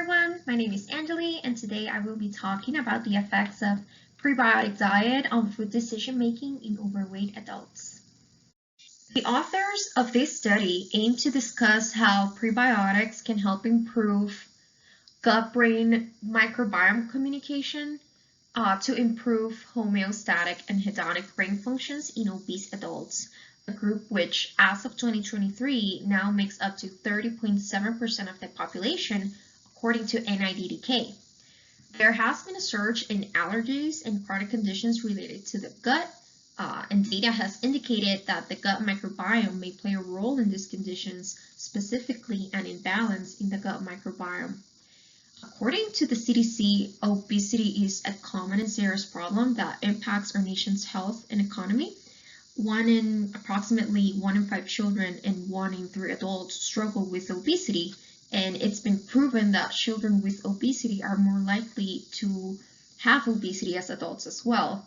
everyone, my name is Angeli and today I will be talking about the effects of prebiotic diet on food decision making in overweight adults. The authors of this study aim to discuss how prebiotics can help improve gut-brain microbiome communication to improve homeostatic and hedonic brain functions in obese adults, a group which, as of 2023, now makes up to 30.7% of the population, according to NIDDK. There has been a surge in allergies and chronic conditions related to the gut, and data has indicated that the gut microbiome may play a role in these conditions, specifically an imbalance in the gut microbiome. According to the CDC, obesity is a common and serious problem that impacts our nation's health and economy. Approximately 1 in 5 children and 1 in 3 adults struggle with obesity, and it's been proven that children with obesity are more likely to have obesity as adults as well.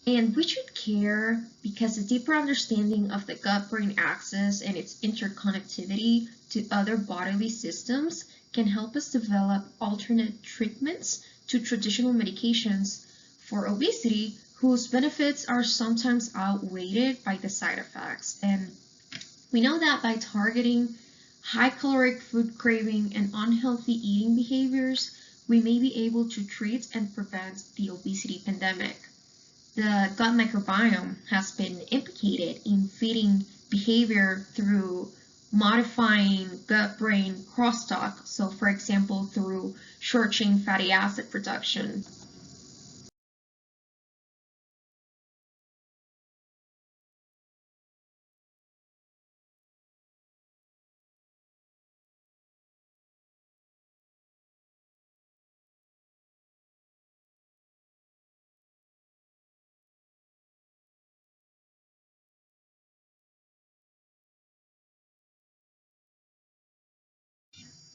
And we should care because a deeper understanding of the gut-brain axis and its interconnectivity to other bodily systems can help us develop alternate treatments to traditional medications for obesity whose benefits are sometimes outweighed by the side effects. And we know that by targeting high caloric food craving and unhealthy eating behaviors, we may be able to treat and prevent the obesity pandemic. The gut microbiome has been implicated in feeding behavior through modifying gut-brain crosstalk, so for example through short-chain fatty acid production.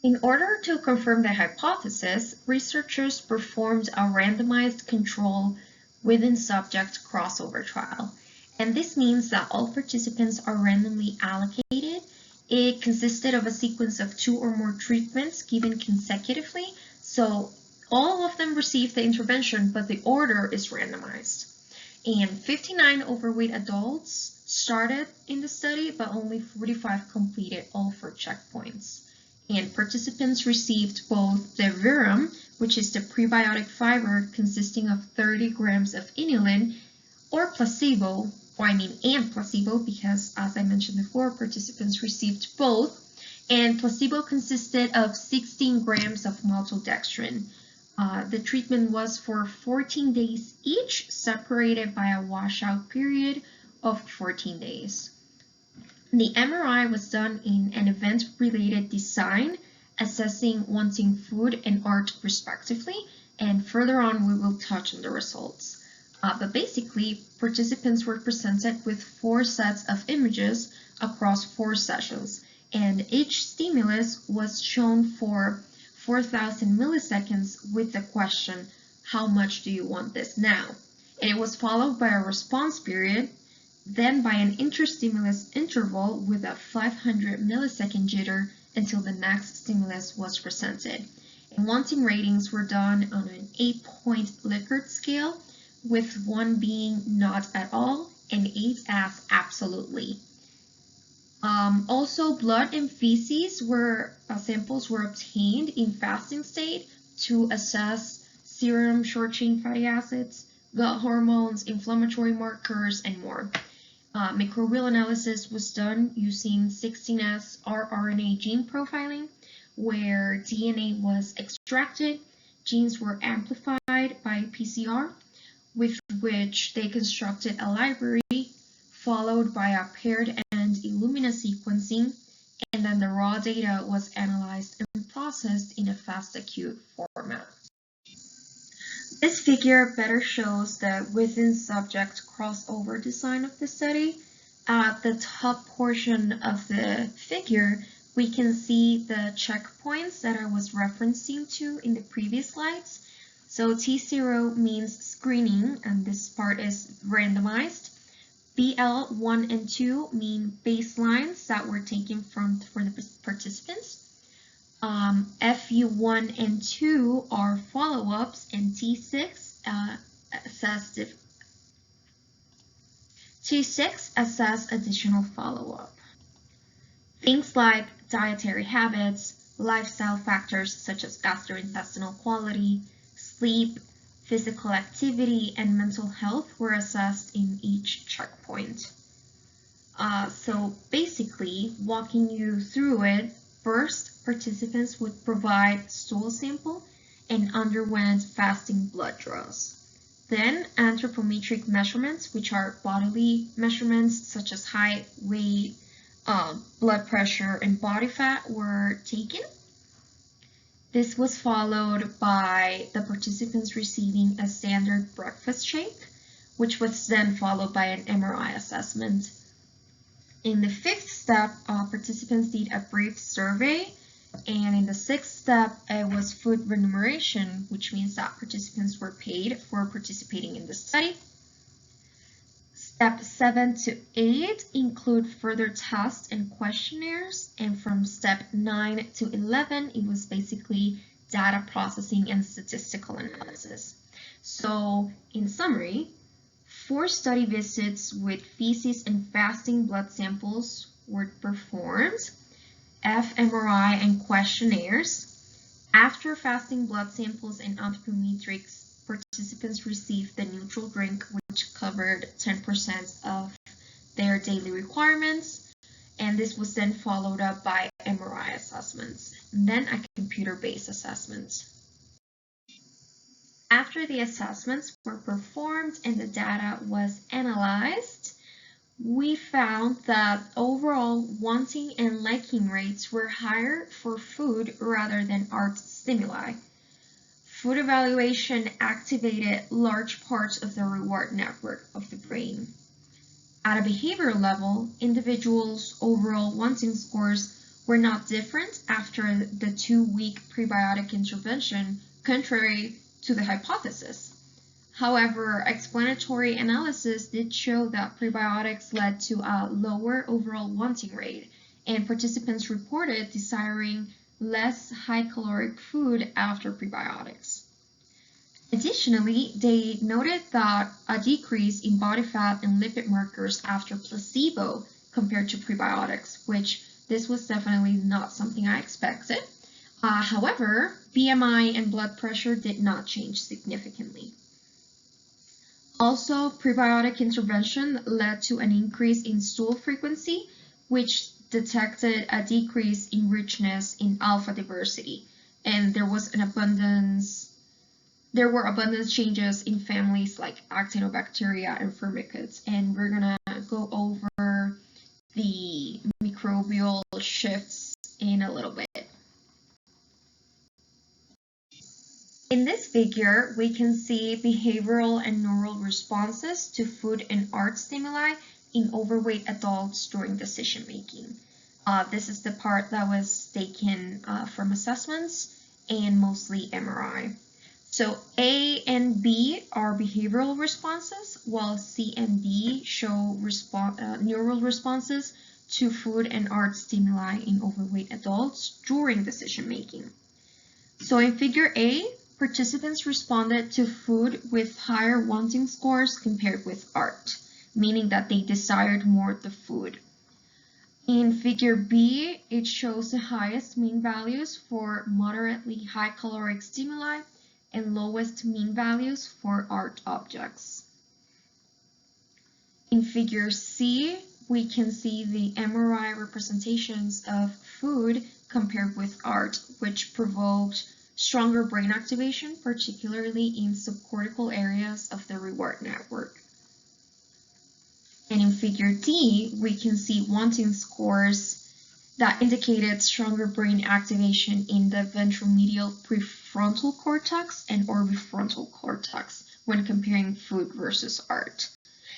In order to confirm the hypothesis, researchers performed a randomized control within subject crossover trial. And this means that all participants are randomly allocated. It consisted of a sequence of 2 or more treatments given consecutively. So all of them received the intervention, but the order is randomized. And 59 overweight adults started in the study, but only 45 completed all 4 checkpoints. And participants received both the Verum, which is the prebiotic fiber consisting of 30 grams of inulin, or placebo, and placebo because, as I mentioned before, participants received both, and placebo consisted of 16 grams of maltodextrin. The treatment was for 14 days each, separated by a washout period of 14 days. The MRI was done in an event-related design, assessing wanting food and art respectively, and further on we will touch on the results. But basically, participants were presented with 4 sets of images across 4 sessions, and each stimulus was shown for 4,000 milliseconds with the question, how much do you want this now? And it was followed by a response period, then by an interstimulus interval with a 500 millisecond jitter until the next stimulus was presented. And wanting ratings were done on an 8-point Likert scale, with 1 being not at all and 8 as absolutely. Also, blood and feces samples were obtained in fasting state to assess serum short-chain fatty acids, gut hormones, inflammatory markers, and more. Microbial analysis was done using 16S rRNA gene profiling, where DNA was extracted, genes were amplified by PCR, with which they constructed a library, followed by a paired end Illumina sequencing, and then the raw data was analyzed and processed in a FASTQ format. This figure better shows the within-subject crossover design of the study. At the top portion of the figure, we can see the checkpoints that I was referencing to in the previous slides. So T0 means screening, and this part is randomized. BL1 and 2 mean baselines that were taken for the participants. FU1 and 2 are follow-ups, and T6 assess additional follow-up. Things like dietary habits, lifestyle factors such as gastrointestinal quality, sleep, physical activity, and mental health were assessed in each checkpoint. So basically, walking you through it, first, participants would provide stool sample and underwent fasting blood draws. Then, anthropometric measurements, which are bodily measurements such as height, weight, blood pressure, and body fat, were taken. This was followed by the participants receiving a standard breakfast shake, which was then followed by an MRI assessment. In the fifth step, participants did a brief survey, and in the sixth step, it was food remuneration, which means that participants were paid for participating in the study. Step 7 to 8 include further tests and questionnaires, and from step 9 to 11, it was basically data processing and statistical analysis. So, in summary, 4 study visits with feces and fasting blood samples were performed, fMRI and questionnaires. After fasting blood samples and anthropometrics, participants received the neutral drink, which covered 10% of their daily requirements, and this was then followed up by MRI assessments, and then a computer-based assessment. After the assessments were performed and the data was analyzed, we found that overall wanting and liking rates were higher for food rather than art stimuli. Food evaluation activated large parts of the reward network of the brain. At a behavioral level, individuals' overall wanting scores were not different after the 2-week prebiotic intervention, contrary to the hypothesis. However, explanatory analysis did show that prebiotics led to a lower overall wanting rate, and participants reported desiring less high-caloric food after prebiotics. Additionally, they noted that a decrease in body fat and lipid markers after placebo compared to prebiotics, which this was definitely not something I expected. However, BMI and blood pressure did not change significantly. Also, prebiotic intervention led to an increase in stool frequency, which detected a decrease in richness in alpha diversity, and there were abundance changes in families like actinobacteria and firmicutes, and we're gonna go over the microbial shifts in a little bit. In this figure, we can see behavioral and neural responses to food and art stimuli in overweight adults during decision making. This is the part that was taken from assessments and mostly MRI. So A and B are behavioral responses, while C and D show neural responses to food and art stimuli in overweight adults during decision making. So in figure A, participants responded to food with higher wanting scores compared with art, meaning that they desired more of the food. In figure B, it shows the highest mean values for moderately high caloric stimuli and lowest mean values for art objects. In figure C, we can see the MRI representations of food compared with art, which provoked stronger brain activation, particularly in subcortical areas of the reward network. And in figure D, we can see wanting scores that indicated stronger brain activation in the ventromedial prefrontal cortex and orbifrontal cortex when comparing food versus art.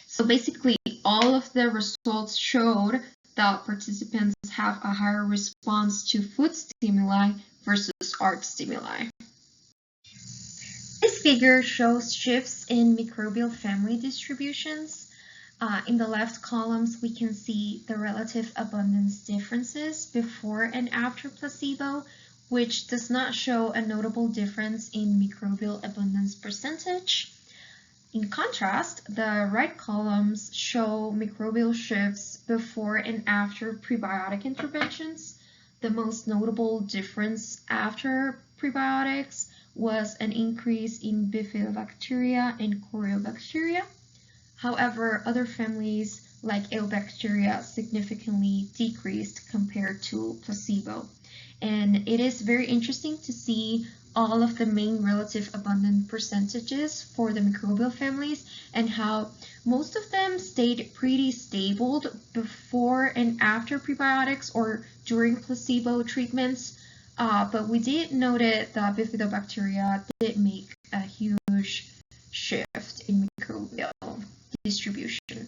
So basically, all of the results showed that participants have a higher response to food stimuli versus art stimuli. This figure shows shifts in microbial family distributions. In the left columns, we can see the relative abundance differences before and after placebo, which does not show a notable difference in microbial abundance percentage. In contrast, the right columns show microbial shifts before and after prebiotic interventions. The most notable difference after prebiotics was an increase in bifidobacteria and corynebacteria. However, other families like Eubacteria significantly decreased compared to placebo. And it is very interesting to see all of the main relative abundant percentages for the microbial families and how most of them stayed pretty stable before and after prebiotics or during placebo treatments. But we did notice that bifidobacteria did make a huge shift in microbial distribution.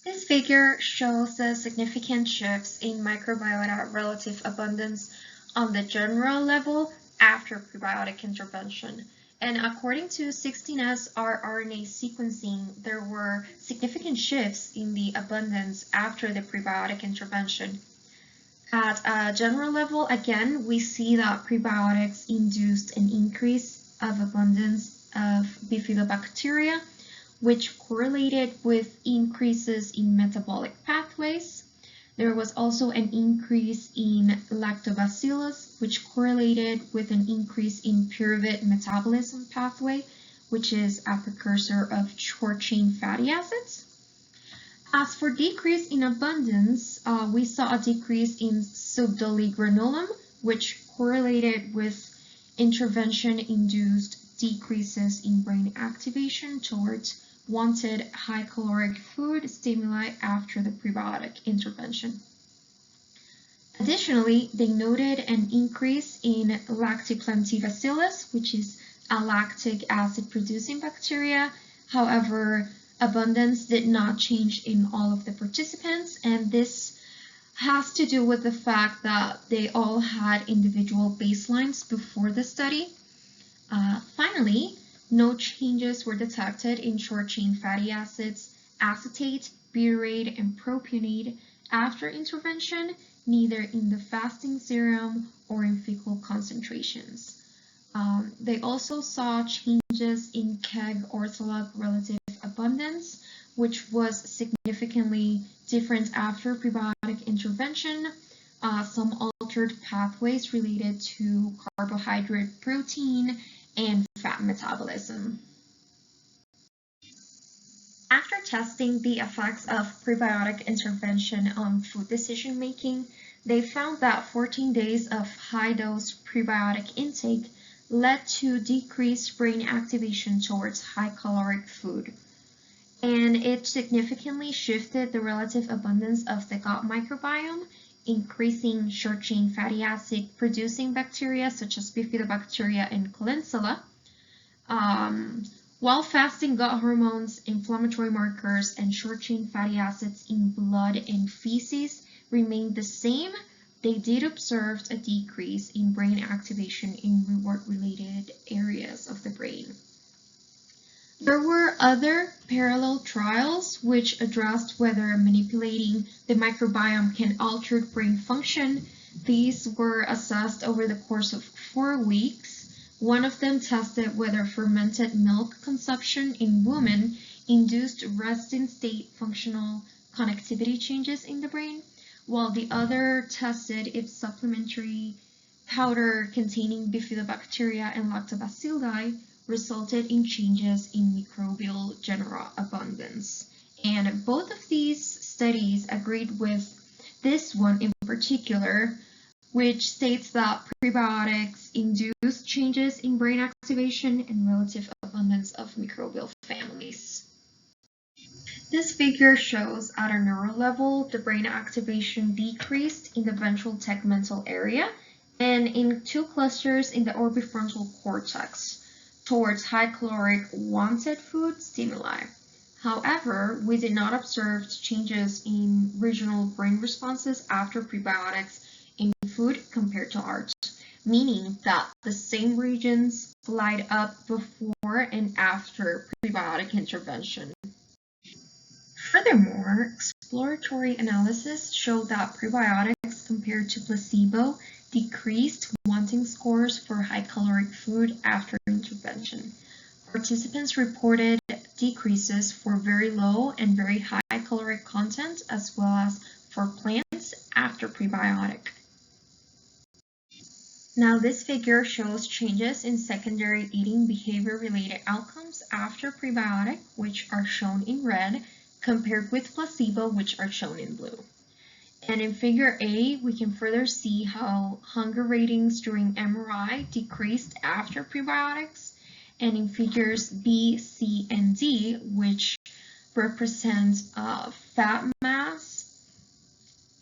This figure shows the significant shifts in microbiota relative abundance on the general level after prebiotic intervention. And according to 16S rRNA sequencing, there were significant shifts in the abundance after the prebiotic intervention. At a general level, again, we see that prebiotics induced an increase of abundance of bifidobacteria, which correlated with increases in metabolic pathways. There was also an increase in lactobacillus, which correlated with an increase in pyruvate metabolism pathway, which is a precursor of short-chain fatty acids. As for decrease in abundance, we saw a decrease in subdoligranulum, which correlated with intervention-induced decreases in brain activation towards wanted high-caloric food stimuli after the prebiotic intervention. Additionally, they noted an increase in lactoplantivacillus, which is a lactic acid-producing bacteria. However, abundance did not change in all of the participants, and this has to do with the fact that they all had individual baselines before the study. Finally, no changes were detected in short-chain fatty acids, acetate, butyrate, and propionate after intervention, neither in the fasting serum or in fecal concentrations. They also saw changes in KEGG ortholog relative abundance, which was significantly different after prebiotic intervention. Some altered pathways related to carbohydrate, protein, and fat metabolism. After testing the effects of prebiotic intervention on food decision making, they found that 14 days of high-dose prebiotic intake led to decreased brain activation towards high-caloric food. And it significantly shifted the relative abundance of the gut microbiome, increasing short-chain fatty acid producing bacteria such as bifidobacteria and Klebsiella, while fasting gut hormones, inflammatory markers, and short-chain fatty acids in blood and feces remained the same. They did observe a decrease in brain activation in reward-related areas of the brain. There were other parallel trials which addressed whether manipulating the microbiome can alter brain function. These were assessed over the course of 4 weeks. One of them tested whether fermented milk consumption in women induced resting state functional connectivity changes in the brain, while the other tested if supplementary powder containing bifidobacteria and lactobacilli resulted in changes in microbial genera abundance. And both of these studies agreed with this one in particular, which states that prebiotics induce changes in brain activation and relative abundance of microbial families. This figure shows at a neural level the brain activation decreased in the ventral tegmental area and in 2 clusters in the orbifrontal cortex towards high-caloric wanted food stimuli. However, we did not observe changes in regional brain responses after prebiotics in food compared to art, meaning that the same regions light up before and after prebiotic intervention. Furthermore, exploratory analysis showed that prebiotics compared to placebo decreased wanting scores for high-caloric food after intervention. Participants reported decreases for very low and very high caloric content as well as for plants after prebiotic. Now this figure shows changes in secondary eating behavior-related outcomes after prebiotic, which are shown in red, compared with placebo, which are shown in blue. And in figure A, we can further see how hunger ratings during MRI decreased after prebiotics. And in figures B, C, and D, which represent fat mass,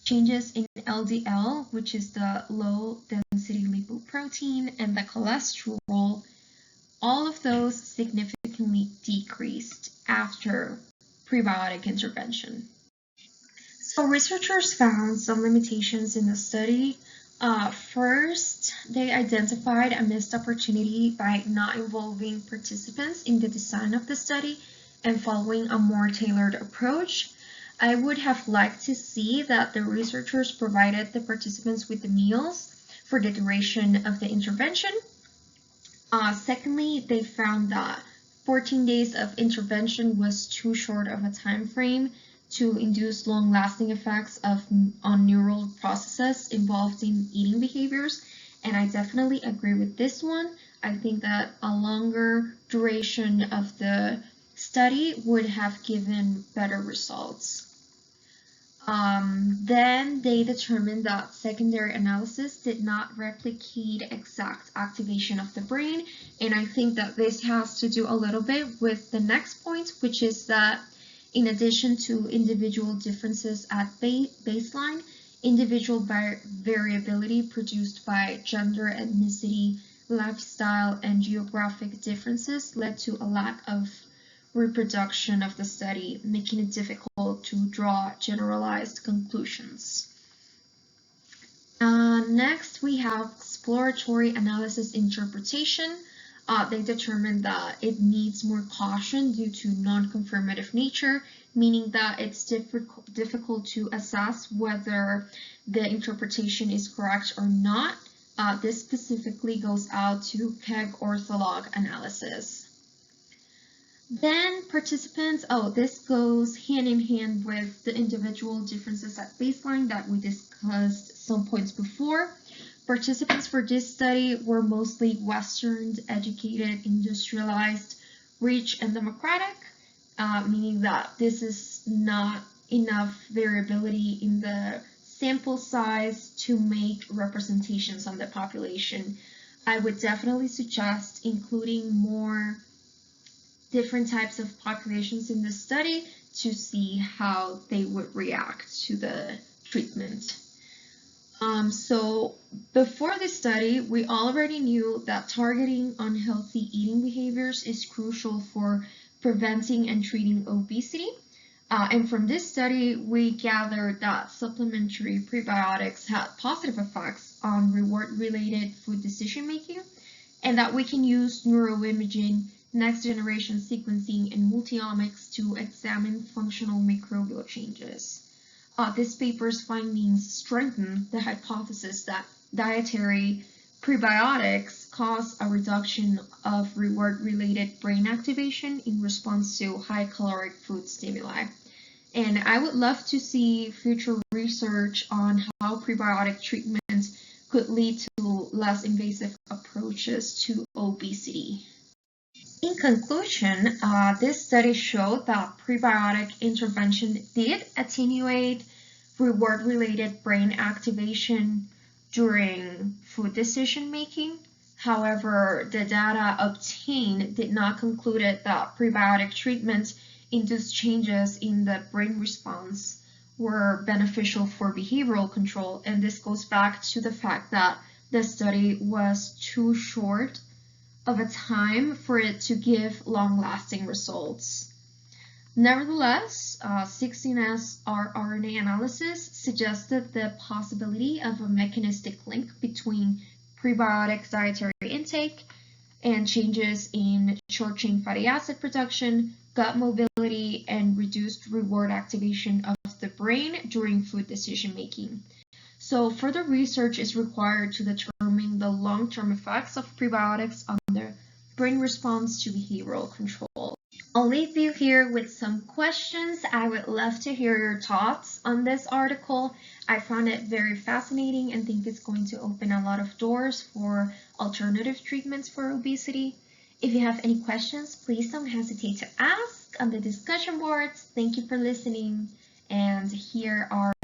changes in LDL, which is the low-density lipoprotein, and the cholesterol, all of those significantly decreased after prebiotic intervention. So researchers found some limitations in the study. First, they identified a missed opportunity by not involving participants in the design of the study and following a more tailored approach. I would have liked to see that the researchers provided the participants with the meals for the duration of the intervention. Secondly, they found that 14 days of intervention was too short of a time frame to induce long-lasting effects on neural processes involved in eating behaviors, and I definitely agree with this one. I think that a longer duration of the study would have given better results. Then they determined that secondary analysis did not replicate exact activation of the brain, and I think that this has to do a little bit with the next point, which is that in addition to individual differences at baseline, individual variability produced by gender, ethnicity, lifestyle, and geographic differences led to a lack of reproduction of the study, making it difficult to draw generalized conclusions. Next, we have exploratory analysis interpretation. They determined that it needs more caution due to non-confirmative nature, meaning that it's difficult to assess whether the interpretation is correct or not. This specifically goes out to PEG ortholog analysis. Then participants, this goes hand in hand with the individual differences at baseline that we discussed some points before. Participants for this study were mostly Western, educated, industrialized, rich, and democratic, meaning that this is not enough variability in the sample size to make representations on the population. I would definitely suggest including more different types of populations in the study to see how they would react to the treatment. So before this study, we already knew that targeting unhealthy eating behaviors is crucial for preventing and treating obesity. And from this study, we gathered that supplementary prebiotics had positive effects on reward-related food decision-making, and that we can use neuroimaging, next-generation sequencing, and multiomics to examine functional microbial changes. This paper's findings strengthen the hypothesis that dietary prebiotics cause a reduction of reward-related brain activation in response to high-caloric food stimuli. And I would love to see future research on how prebiotic treatments could lead to less invasive approaches to obesity. In conclusion, this study showed that prebiotic intervention did attenuate reward-related brain activation during food decision-making. However, the data obtained did not conclude that prebiotic treatments induced changes in the brain response were beneficial for behavioral control, and this goes back to the fact that the study was too short of a time for it to give long-lasting results. Nevertheless, 16S rRNA analysis suggested the possibility of a mechanistic link between prebiotic dietary intake and changes in short-chain fatty acid production, gut mobility, and reduced reward activation of the brain during food decision-making. So further research is required to determine the long-term effects of prebiotics on the brain response to behavioral control. I'll leave you here with some questions. I would love to hear your thoughts on this article. I found it very fascinating and think it's going to open a lot of doors for alternative treatments for obesity. If you have any questions, please don't hesitate to ask on the discussion boards. Thank you for listening, and here are